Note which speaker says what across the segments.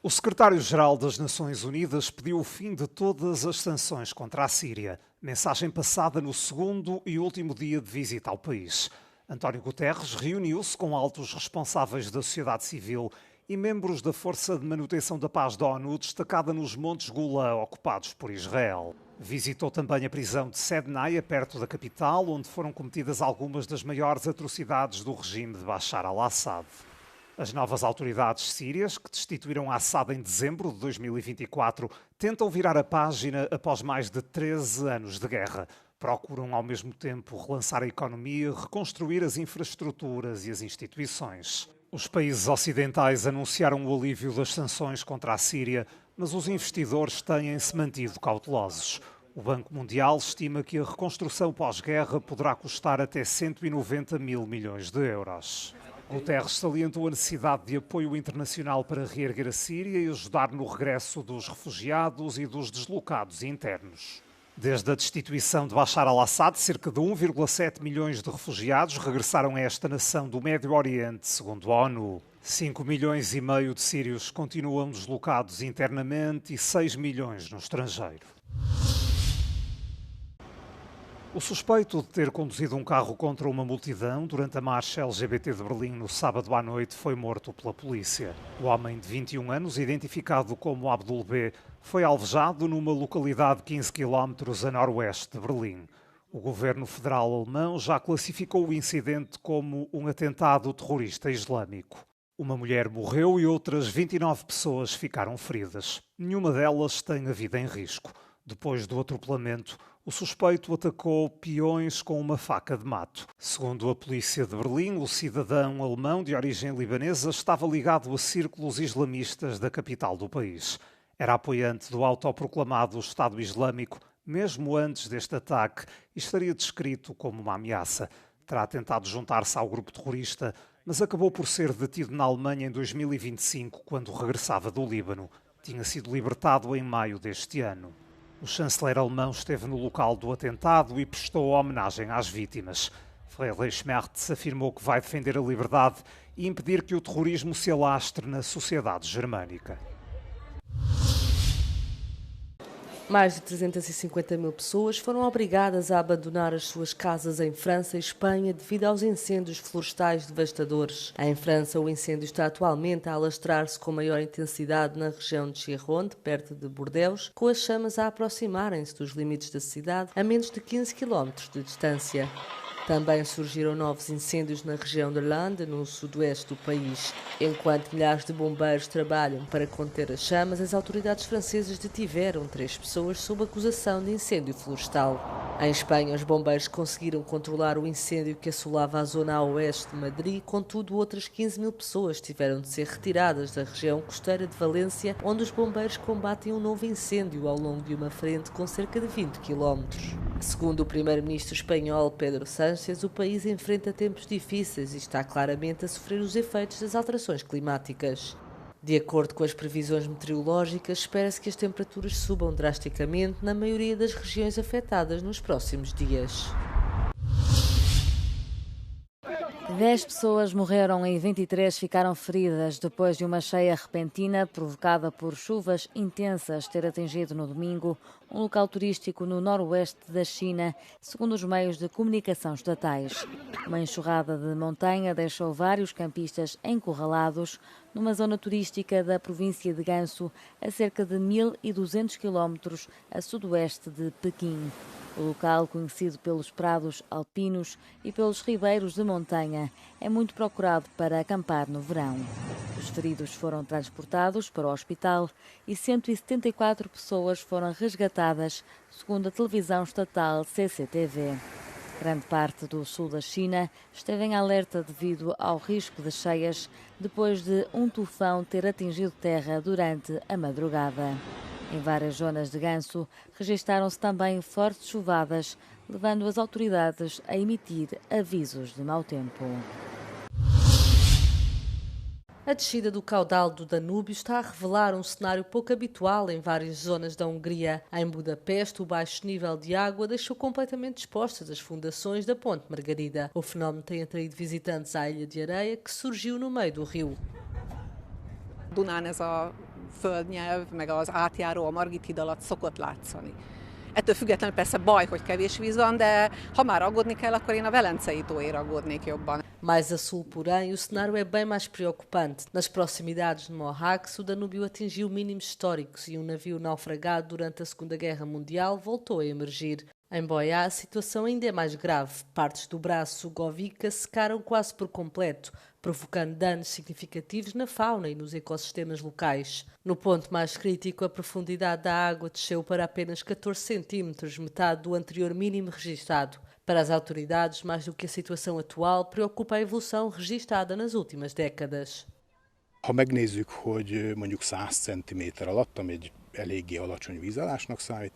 Speaker 1: O secretário-geral das Nações Unidas pediu o fim de todas as sanções contra a Síria. Mensagem passada no segundo e último dia de visita ao país. António Guterres reuniu-se com altos responsáveis da sociedade civil e membros da Força de Manutenção da Paz da ONU, destacada nos Montes Gula, ocupados por Israel. Visitou também a prisão de Sednaia, perto da capital, onde foram cometidas algumas das maiores atrocidades do regime de Bashar al-Assad. As novas autoridades sírias, que destituíram Assad em dezembro de 2024, tentam virar a página após mais de 13 anos de guerra. Procuram, ao mesmo tempo, relançar a economia, reconstruir as infraestruturas e as instituições. Os países ocidentais anunciaram o alívio das sanções contra a Síria, mas os investidores têm-se mantido cautelosos. O Banco Mundial estima que a reconstrução pós-guerra poderá custar até 190 mil milhões de euros. Guterres salientou a necessidade de apoio internacional para reerguer a Síria e ajudar no regresso dos refugiados e dos deslocados internos. Desde a destituição de Bashar al-Assad, cerca de 1,7 milhões de refugiados regressaram a esta nação do Médio Oriente, segundo a ONU. 5,5 milhões de sírios continuam deslocados internamente e 6 milhões no estrangeiro. O suspeito de ter conduzido um carro contra uma multidão durante a marcha LGBT de Berlim no sábado à noite foi morto pela polícia. O homem de 21 anos, identificado como Abdul B., foi alvejado numa localidade de 15 km a noroeste de Berlim. O governo federal alemão já classificou o incidente como um atentado terrorista islâmico. Uma mulher morreu e outras 29 pessoas ficaram feridas. Nenhuma delas tem a vida em risco. Depois do atropelamento, o suspeito atacou peões com uma faca de mato. Segundo a polícia de Berlim, o cidadão alemão de origem libanesa estava ligado a círculos islamistas da capital do país. Era apoiante do autoproclamado Estado Islâmico, mesmo antes deste ataque, e estaria descrito como uma ameaça. Terá tentado juntar-se ao grupo terrorista, mas acabou por ser detido na Alemanha em 2025, quando regressava do Líbano. Tinha sido libertado em maio deste ano. O chanceler alemão esteve no local do atentado e prestou homenagem às vítimas. Friedrich Merz afirmou que vai defender a liberdade e impedir que o terrorismo se alastre na sociedade germânica.
Speaker 2: Mais de 350 mil pessoas foram obrigadas a abandonar as suas casas em França e Espanha devido aos incêndios florestais devastadores. Em França, o incêndio está atualmente a alastrar-se com maior intensidade na região de Gironde, perto de Bordeaux, com as chamas a aproximarem-se dos limites da cidade a menos de 15 km de distância. Também surgiram novos incêndios na região de Landes, no sudoeste do país. Enquanto milhares de bombeiros trabalham para conter as chamas, as autoridades francesas detiveram 3 pessoas sob acusação de incêndio florestal. Em Espanha, os bombeiros conseguiram controlar o incêndio que assolava a zona a oeste de Madrid, contudo outras 15 mil pessoas tiveram de ser retiradas da região costeira de Valência, onde os bombeiros combatem um novo incêndio ao longo de uma frente com cerca de 20 km. Segundo o primeiro-ministro espanhol Pedro Sánchez, o país enfrenta tempos difíceis e está claramente a sofrer os efeitos das alterações climáticas. De acordo com as previsões meteorológicas, espera-se que as temperaturas subam drasticamente na maioria das regiões afetadas nos próximos dias.
Speaker 3: 10 pessoas morreram e 23 ficaram feridas depois de uma cheia repentina provocada por chuvas intensas ter atingido no domingo um local turístico no noroeste da China, segundo os meios de comunicação estatais. Uma enxurrada de montanha deixou vários campistas encurralados numa zona turística da província de Gansu, a cerca de 1.200 km a sudoeste de Pequim. O local, conhecido pelos prados alpinos e pelos ribeiros de montanha, é muito procurado para acampar no verão. Os feridos foram transportados para o hospital e 174 pessoas foram resgatadas, segundo a televisão estatal CCTV. Grande parte do sul da China esteve em alerta devido ao risco de cheias depois de um tufão ter atingido terra durante a madrugada. Em várias zonas de Gansu registaram-se também fortes chuvadas, levando as autoridades a emitir avisos de mau tempo.
Speaker 2: A descida do caudal do Danúbio está a revelar um cenário pouco habitual em várias zonas da Hungria. Em Budapeste, o baixo nível de água deixou completamente expostas as fundações da Ponte Margarida. O fenómeno tem atraído visitantes à Ilha de Areia, que surgiu no meio do rio.
Speaker 4: földnyelv, meg az átjáró a Margit híd alatt szokott látszani. Ettől függetlenül persze baj, hogy kevés víz van, de ha már aggódni kell, akkor én a Velencei tóért aggódnék jobban.
Speaker 2: Mais a sul, porém, o cenário é bem mais preocupante. Nas proximidades de Mohacs, o Danúbio atingiu mínimos históricos e um navio naufragado durante a Segunda Guerra Mundial voltou a emergir. Em Boiá, a situação ainda é mais grave. Partes do braço Govica secaram quase por completo, provocando danos significativos na fauna e nos ecossistemas locais. No ponto mais crítico, a profundidade da água desceu para apenas 14 centímetros, metade do anterior mínimo registado. Para as autoridades, mais do que a situação atual, preocupa a evolução registada nas últimas décadas.
Speaker 5: Ha megnézzük, hogy mondjuk 100 cm alatt, ami egy eléggé alacsony vízállásnak számít,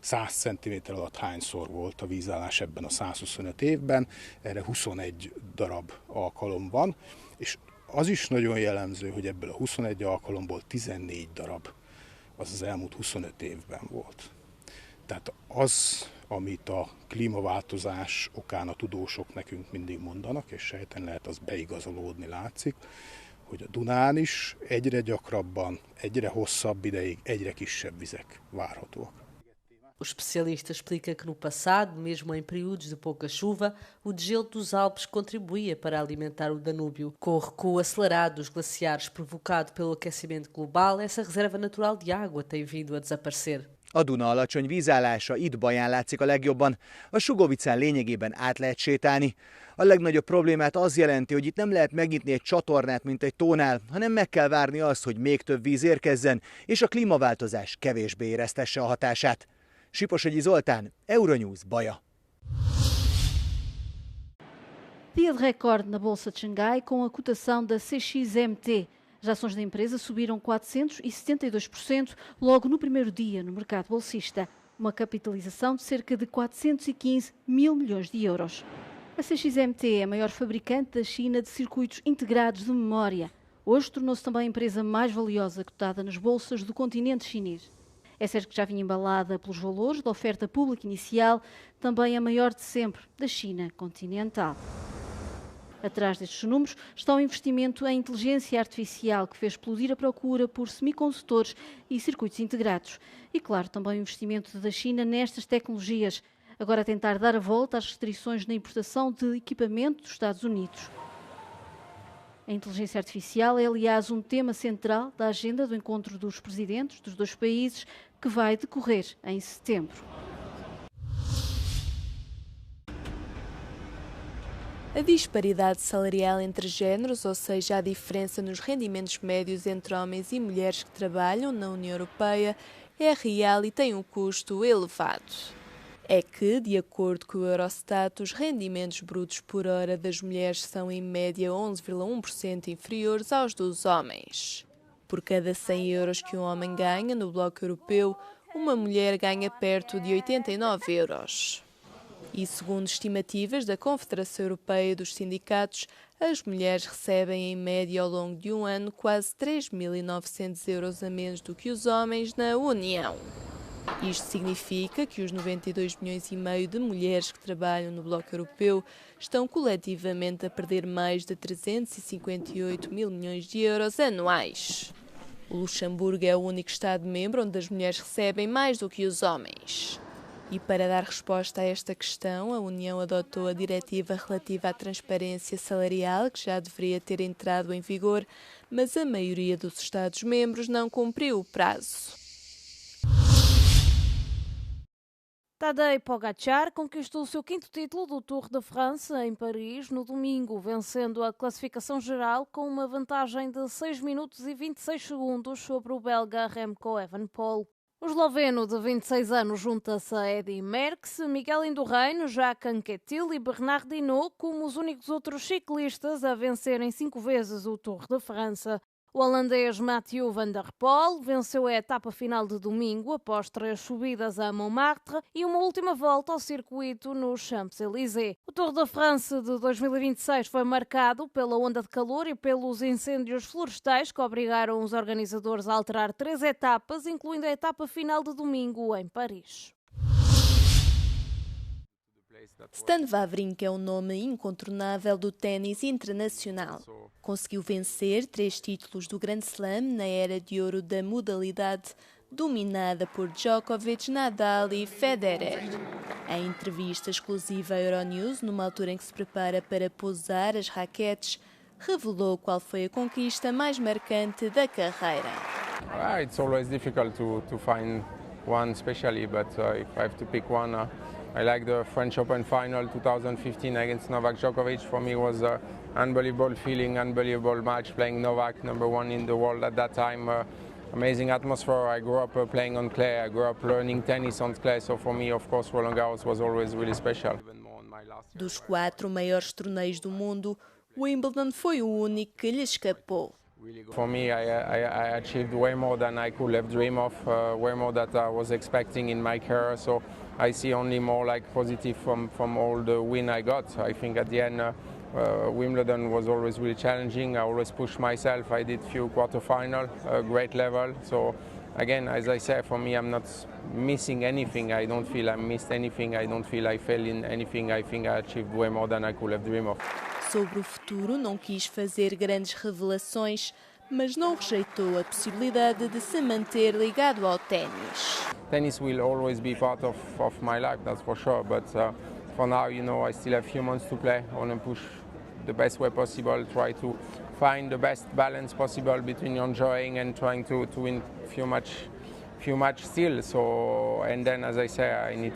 Speaker 5: 100 cm alatt hányszor volt a vízállás ebben a 125 évben, erre 21 darab alkalom van, és az is nagyon jellemző, hogy ebből a 21 alkalomból 14 darab az elmúlt 25 évben volt. Tehát az, amit a klímaváltozás okán a tudósok nekünk mindig mondanak, és sejten lehet, az beigazolódni látszik, hogy a Dunán is egyre gyakrabban, egyre hosszabb ideig, egyre kisebb vizek várhatóak.
Speaker 2: O especialista explica que no passado, mesmo em períodos de pouca chuva, o degelo dos Alpes contribuía para alimentar o Danúbio. Com o recuo acelerado dos glaciares provocado pelo aquecimento global, essa reserva natural de água tem vindo a desaparecer.
Speaker 6: A Duna alacsony vízállása itt Baján látszik a legjobban. A Sugovicán lényegében át lehet sétálni. A legnagyobb problémát az jelenti, hogy itt nem lehet megnyitni egy csatornát, mint egy tónál, hanem meg kell várni azt, hogy még több víz érkezzen, és a klímaváltozás kevésbé éreztesse a hatását. Siposogyi Zoltán, Euronews, Baja.
Speaker 7: Dia de recorde na Bolsa de Xangai com a cotação da CXMT. As ações da empresa subiram 472% logo no primeiro dia no mercado bolsista, uma capitalização de cerca de 415 mil milhões de euros. A CXMT é a maior fabricante da China de circuitos integrados de memória. Hoje tornou-se também a empresa mais valiosa cotada nas bolsas do continente chinês. É certo que já vinha embalada pelos valores da oferta pública inicial, também a maior de sempre da China continental. Atrás destes números está o investimento em inteligência artificial que fez explodir a procura por semicondutores e circuitos integrados. E, claro, também o investimento da China nestas tecnologias, agora a tentar dar a volta às restrições na importação de equipamento dos Estados Unidos. A inteligência artificial é, aliás, um tema central da agenda do encontro dos presidentes dos dois países, que vai decorrer em setembro.
Speaker 8: A disparidade salarial entre géneros, ou seja, a diferença nos rendimentos médios entre homens e mulheres que trabalham na União Europeia, é real e tem um custo elevado. É que, de acordo com o Eurostat, os rendimentos brutos por hora das mulheres são em média 11,1% inferiores aos dos homens. Por cada 100 euros que um homem ganha no bloco europeu, uma mulher ganha perto de 89 euros. E segundo estimativas da Confederação Europeia dos Sindicatos, as mulheres recebem em média ao longo de um ano quase 3.900 euros a menos do que os homens na União. Isto significa que os 92 milhões e meio de mulheres que trabalham no bloco europeu estão coletivamente a perder mais de 358 mil milhões de euros anuais. O Luxemburgo é o único Estado-membro onde as mulheres recebem mais do que os homens. E para dar resposta a esta questão, a União adotou a diretiva relativa à transparência salarial, que já deveria ter entrado em vigor, mas a maioria dos Estados-membros não cumpriu o prazo.
Speaker 9: Tadej Pogačar conquistou o seu quinto título do Tour de France em Paris no domingo, vencendo a classificação geral com uma vantagem de 6 minutos e 26 segundos sobre o belga Remco Evenepoel. O esloveno de 26 anos junta-se a Eddy Merckx, Miguel Indurain, Jacques Anquetil e Bernard Hinault como os únicos outros ciclistas a vencerem 5 vezes o Tour de França. O holandês Mathieu van der Poel venceu a etapa final de domingo após 3 subidas a Montmartre e uma última volta ao circuito no Champs-Élysées. O Tour de France de 2026 foi marcado pela onda de calor e pelos incêndios florestais que obrigaram os organizadores a alterar 3 etapas, incluindo a etapa final de domingo em Paris.
Speaker 8: Stan Wawrinka é um nome incontornável do ténis internacional. Conseguiu vencer 3 títulos do Grand Slam na era de ouro da modalidade, dominada por Djokovic, Nadal e Federer. Em entrevista exclusiva à Euronews, numa altura em que se prepara para pousar as raquetes, revelou qual foi a conquista mais marcante da carreira.
Speaker 10: It's always difficult to find one especially, but if I have to pick one, I like the French Open final 2015 against Novak Djokovic. For me, it was an unbelievable feeling, unbelievable match, playing Novak, #1 in the world at that time. Amazing atmosphere. I grew up playing on clay. I grew up learning tennis on clay. So for me, of course, Roland Garros was always really special.
Speaker 8: Dos 4 maiores torneios do mundo, Wimbledon foi o único que lhe escapou.
Speaker 10: For me, I achieved way more than I could have dreamed of, way more than I was expecting in my career. So I see only more like positive from all the win I got. I think at the end, Wimbledon was always really challenging. I always pushed myself. I did few quarterfinal, great level. So again, as I said, for me, I'm not missing anything. I don't feel I missed anything. I don't feel I failed in anything. I think I achieved way more than I could have dreamed of.
Speaker 8: Sobre o futuro, não quis fazer grandes revelações, mas não rejeitou a possibilidade de se manter ligado ao ténis.
Speaker 10: Tennis will always be part of my life, that's for sure. But for now, you know, I still have few months to play. I want to push the best way possible, try to find the best balance possible between enjoying and trying to win few match still. So, and then, as I say, I need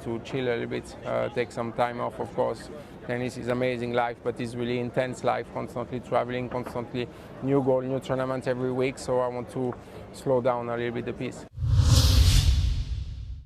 Speaker 10: to chill a little bit, take some time off, of course. Tennis is amazing life, but it's really intense life, constantly traveling, constantly new goal, new tournament every week. So I want to slow down a little bit the pace.